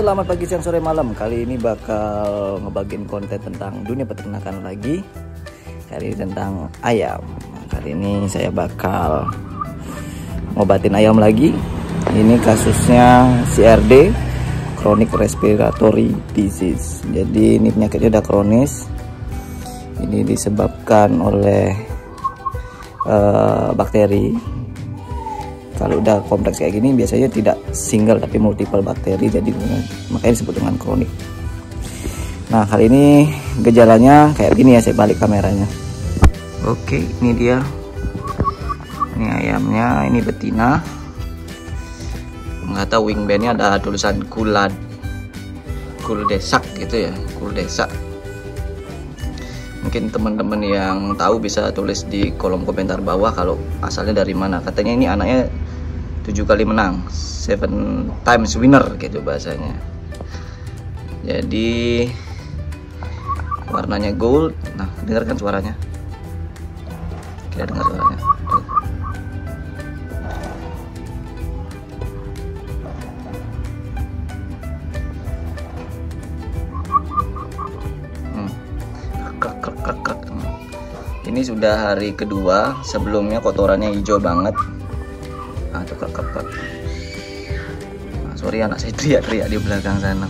Selamat pagi, siang, sore, malam. Kali ini bakal ngebagiin konten tentang dunia peternakan lagi. Kali ini tentang ayam. Kali ini saya bakal ngobatin ayam lagi. Ini kasusnya CRD, Chronic Respiratory Disease. Jadi ini penyakitnya udah kronis. Ini disebabkan oleh bakteri. Kalau udah kompleks kayak gini biasanya tidak single tapi multiple bakteri, jadi makanya disebut dengan kronik. Nah, kali ini gejalanya kayak gini ya, saya balik kameranya. Oke, ini dia. Ini ayamnya, ini betina. Nggak tahu wingbandnya ada tulisan kuldesak gitu ya, kuldesak. Mungkin teman-teman yang tahu bisa tulis di kolom komentar bawah kalau asalnya dari mana. Katanya ini anaknya 7 kali menang, 7 times winner gitu bahasanya. Jadi warnanya gold. Nah, dengarkan suaranya. Kita dengar suaranya. Ini sudah hari kedua, sebelumnya kotorannya hijau banget. Nah, tuh krek. Nah, sorry anak saya teriak-teriak di belakang sana.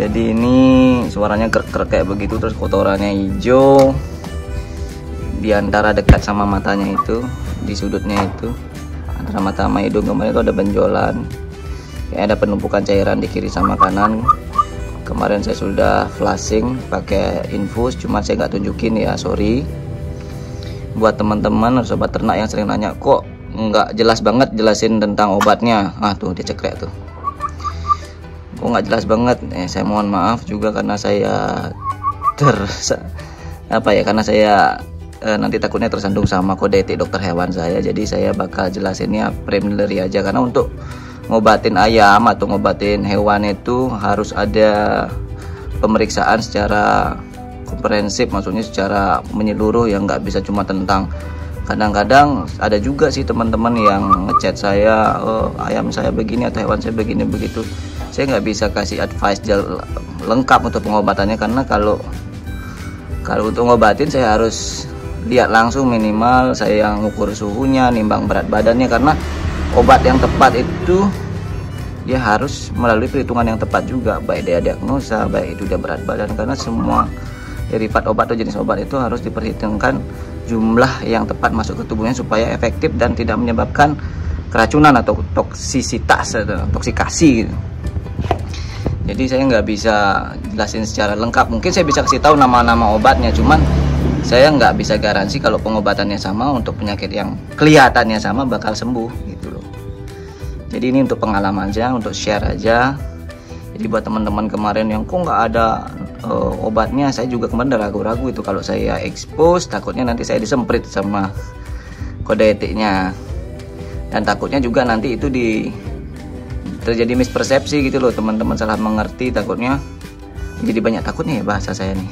Jadi ini suaranya krek kayak begitu, terus kotorannya hijau. Di antara dekat sama matanya itu, di sudutnya itu, antara mata sama hidung kemarin itu ada benjolan. Kayak ada penumpukan cairan di kiri sama kanan. Kemarin saya sudah flashing pakai infus, cuma saya nggak tunjukin ya, sorry. Buat teman-teman sobat ternak yang sering nanya, kok nggak jelas banget jelasin tentang obatnya. Ah, tuh dia cekrek tuh. Kok nggak jelas banget? Saya mohon maaf juga karena saya karena saya nanti takutnya tersandung sama kode etik dokter hewan saya. Jadi saya bakal jelasinnya preliminary aja, karena untuk ngobatin ayam atau ngobatin hewan itu harus ada pemeriksaan secara komprehensif, maksudnya secara menyeluruh, yang nggak bisa cuma tentang. Kadang-kadang ada juga sih teman-teman yang ngechat saya, ayam saya begini atau hewan saya begini begitu. Saya nggak bisa kasih advice lengkap untuk pengobatannya, karena kalau untuk ngobatin saya harus lihat langsung, minimal saya ngukur suhunya, nimbang berat badannya, karena obat yang tepat itu dia harus melalui perhitungan yang tepat juga, baik dia diagnosa, baik itu dia berat badan, karena semua derivat obat atau jenis obat itu harus diperhitungkan jumlah yang tepat masuk ke tubuhnya supaya efektif dan tidak menyebabkan keracunan atau toksisitas atau toksikasi gitu. Jadi saya nggak bisa jelasin secara lengkap. Mungkin saya bisa kasih tahu nama-nama obatnya, cuman saya nggak bisa garansi kalau pengobatannya sama untuk penyakit yang kelihatannya sama bakal sembuh gitu loh. Jadi ini untuk pengalaman aja, untuk share aja. Jadi buat teman-teman kemarin yang kok nggak ada obatnya, saya juga kemarin udah ragu-ragu itu kalau saya expose, takutnya nanti saya disemprit sama kode etiknya, dan takutnya juga nanti itu terjadi mispersepsi gitu loh, teman-teman salah mengerti, takutnya jadi banyak takutnya ya bahasa saya nih.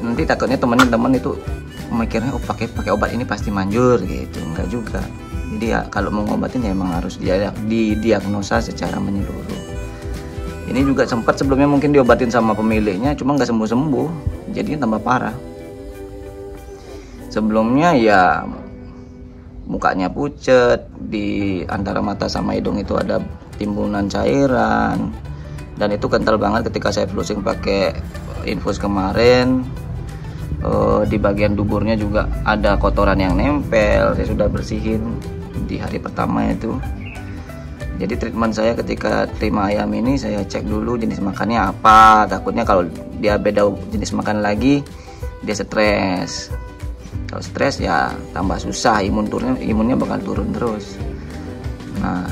Nanti takutnya teman-teman itu mikirnya pakai obat ini pasti manjur gitu, enggak juga. Jadi ya kalau mau ngobatin ya emang harus didiagnosa secara menyeluruh. Ini juga sempat sebelumnya mungkin diobatin sama pemiliknya, cuma nggak sembuh-sembuh, jadinya tambah parah. Sebelumnya ya mukanya pucet, di antara mata sama hidung itu ada timbunan cairan, dan itu kental banget ketika saya flushing pakai infus kemarin. Di bagian duburnya juga ada kotoran yang nempel, saya sudah bersihin di hari pertama itu. Jadi treatment saya ketika terima ayam ini, saya cek dulu jenis makannya apa, takutnya kalau dia beda jenis makan lagi dia stres. Kalau stres ya tambah susah, imunnya bakal turun terus. Nah,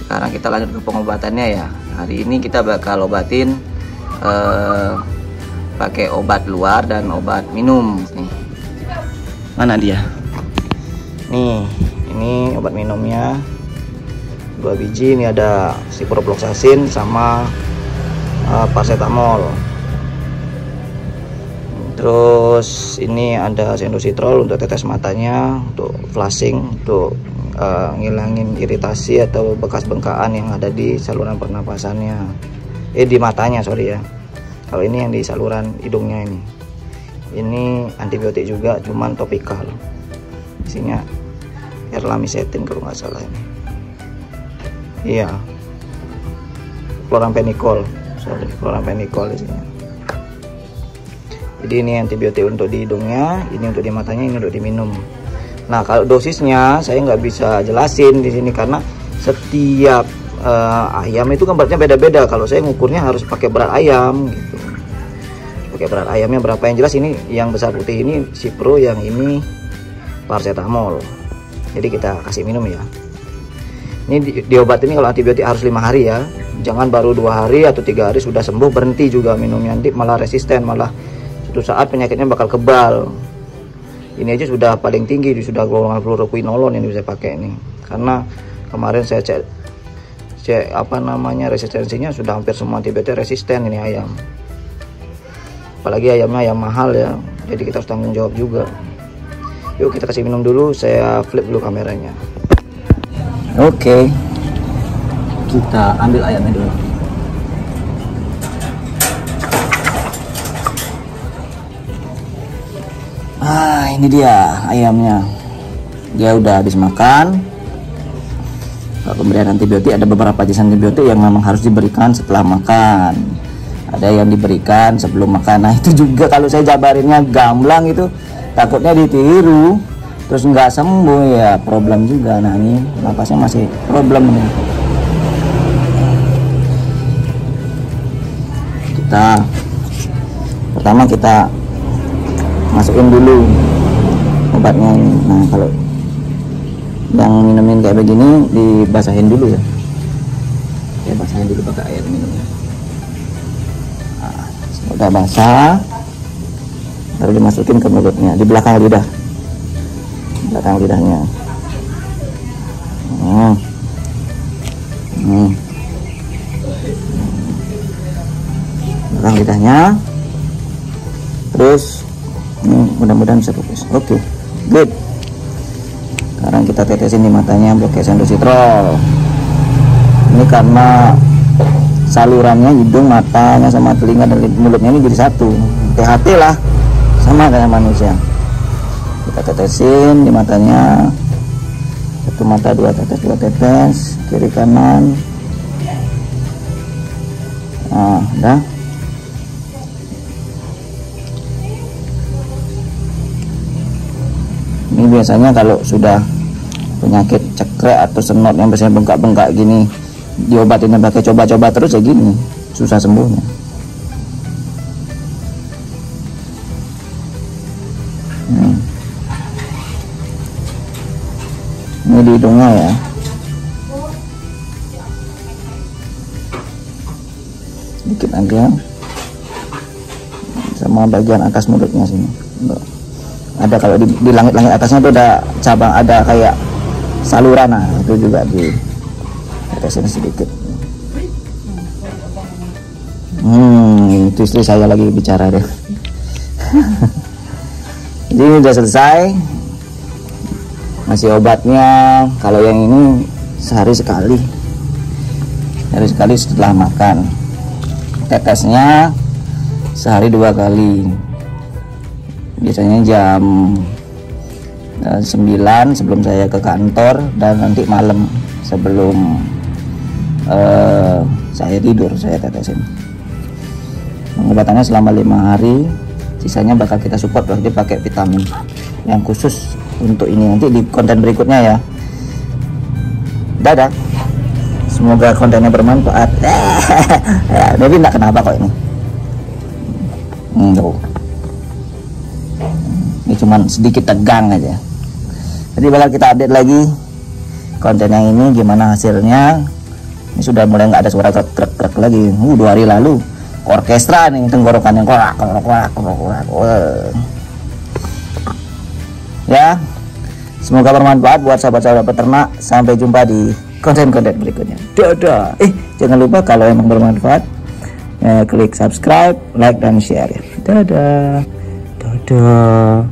sekarang kita lanjut ke pengobatannya ya. Hari ini kita bakal obatin pakai obat luar dan obat minum. Nih, mana dia? Nih, ini obat minumnya 2 biji. Ini ada ciprofloxacin sama paracetamol. Terus ini ada sendozitrol untuk tetes matanya, untuk flashing, untuk ngilangin iritasi atau bekas bengkakan yang ada di saluran pernapasannya, di matanya, sorry ya. Kalau ini yang di saluran hidungnya ini antibiotik juga, cuman topikal, isinya erlamisetin kalau nggak salah ini. Iya, chloramphenicol, chloramphenicol isinya. Jadi ini antibiotik untuk di hidungnya, ini untuk di matanya, ini untuk diminum. Nah, kalau dosisnya saya nggak bisa jelasin di sini karena setiap ayam itu kan beratnya beda-beda. Kalau saya ngukurnya harus pakai berat ayam gitu. Pakai berat ayamnya berapa, yang jelas ini yang besar putih ini Cipro, yang ini paracetamol. Jadi kita kasih minum ya. Ini diobat ini kalau antibiotik harus 5 hari ya. Jangan baru 2 hari atau 3 hari sudah sembuh berhenti juga minumnya, nanti malah resisten, malah suatu saat penyakitnya bakal kebal. Ini aja sudah paling tinggi, sudah golongan fluoroquinolone yang bisa pakai ini. Karena kemarin saya cek resistensinya sudah hampir semua antibiotik resisten ini ayam. Apalagi ayamnya ayam mahal ya. Jadi kita harus tanggung jawab juga. Yuk kita kasih minum dulu, saya flip dulu kameranya. Oke. Kita ambil ayamnya dulu. Ini dia ayamnya. Dia udah habis makan. Kalau pemberian antibiotik, ada beberapa jenis antibiotik yang memang harus diberikan setelah makan. Ada yang diberikan sebelum makan. Nah itu juga kalau saya jabarinnya gamblang itu takutnya ditiru, terus nggak sembuh ya, problem juga. Nah ini napasnya masih problem nih. Pertama kita masukin dulu obatnya ini. Nah kalau yang minumin kayak begini dibasahin dulu ya. Basahin dulu pakai air minumnya. Nah, udah basah baru dimasukin ke mulutnya, di belakang lidahnya. Belakang lidahnya. Terus mudah-mudahan bisa fokus. Oke, good. Sekarang kita tetesin di matanya pakai Sendozitrol. Ini karena salurannya hidung, matanya sama telinga dan mulutnya ini jadi satu. THT lah, sama kayak manusia. Kita tetesin di matanya, satu mata 2 tetes, kiri kanan. Nah, udah. Ini biasanya kalau sudah penyakit cekrek atau senot yang biasanya bengkak-bengkak gini, diobatinnya pakai coba-coba terus ya gini, susah sembuhnya. Ini di hidungnya ya. Sedikit aja. Sama bagian atas mulutnya sini. Ada kalau di langit-langit atasnya tuh ada cabang, ada kayak saluran, nah itu juga di tetesin sedikit. Itu istri saya lagi bicara deh. Jadi ini udah selesai. Masih obatnya, kalau yang ini sehari sekali setelah makan. Tetesnya sehari 2 kali. Biasanya jam 9 sebelum saya ke kantor, dan nanti malam sebelum saya tidur saya tetesin. Pengobatannya selama 5 hari, sisanya bakal kita support lagi pakai vitamin yang khusus untuk ini nanti di konten berikutnya ya. Dadah, semoga kontennya bermanfaat. Tapi enggak kenapa kok ini. Ini cuman sedikit tegang aja. Jadi bakal kita update lagi konten yang ini gimana hasilnya. Ini sudah mulai nggak ada suara krek-krek lagi. 2 hari lalu orkestra nih tenggorokan yang korak. Ya, semoga bermanfaat buat sahabat-sahabat peternak. Sampai jumpa di konten-konten berikutnya. Dadah. Jangan lupa kalau emang bermanfaat, klik subscribe, like, dan share. Dadah. Dadah.